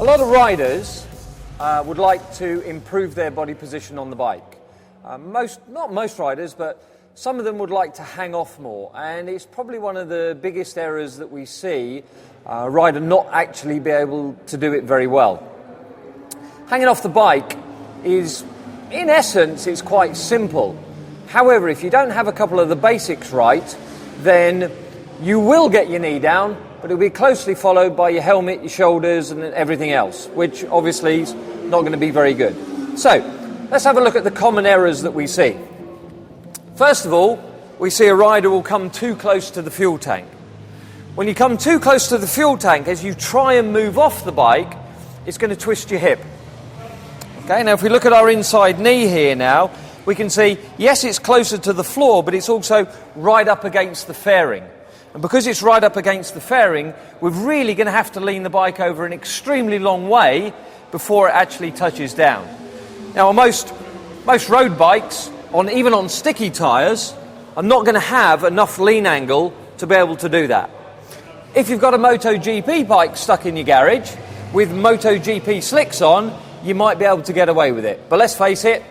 A lot of riders would like to improve their body position on the bike. Not most riders, but some of them would like to hang off more, and it's probably one of the biggest errors that we see a rider not actually be able to do it very well. Hanging off the bike is, in essence, it's quite simple. However, if you don't have a couple of the basics right, then you will get your knee down, but it'll be closely followed by your helmet, your shoulders, and everything else, which obviously is not going to be very good. So, let's have a look at the common errors that we see. First of all, we see a rider will come too close to the fuel tank. When you come too close to the fuel tank, as you try and move off the bike, it's going to twist your hip. Okay, now if we look at our inside knee here now, we can see, yes, it's closer to the floor, but it's also right up against the fairing. And because it's right up against the fairing, we're really going to have to lean the bike over an extremely long way before it actually touches down. Now, on most road bikes, even on sticky tyres, are not going to have enough lean angle to be able to do that. If you've got a MotoGP bike stuck in your garage with MotoGP slicks on, you might be able to get away with it. But let's face it,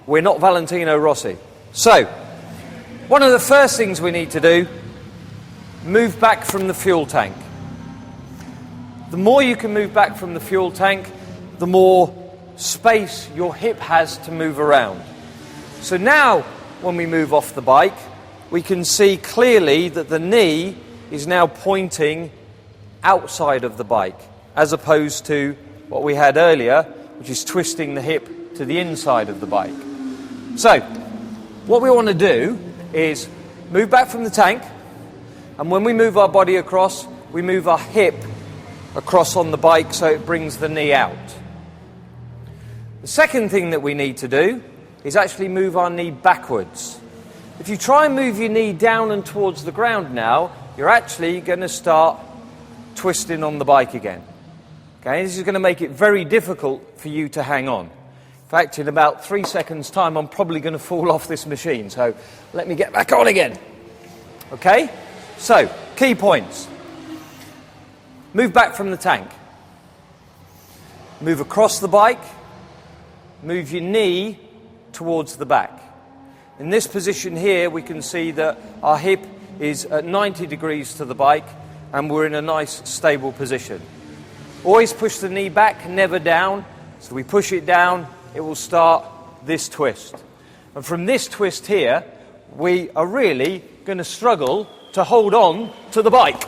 we're not Valentino Rossi. So, one of the first things we need to do, move back from the fuel tank. The more you can move back from the fuel tank, the more space your hip has to move around. So now, when we move off the bike, we can see clearly that the knee is now pointing outside of the bike, as opposed to what we had earlier, which is twisting the hip to the inside of the bike. So, what we want to do is move back from the tank, and when we move our body across, we move our hip across on the bike so it brings the knee out. The second thing that we need to do is actually move our knee backwards. If you try and move your knee down and towards the ground now, you're actually going to start twisting on the bike again. Okay, this is going to make it very difficult for you to hang on. In fact, in about 3 seconds' time, I'm probably going to fall off this machine, so let me get back on again. Okay? So, key points. Move back from the tank. Move across the bike. Move your knee towards the back. In this position here, we can see that our hip is at 90 degrees to the bike, and we're in a nice, stable position. Always push the knee back, never down. So we push it down, it will start this twist. And from this twist here, we are really going to struggle to hold on to the bike.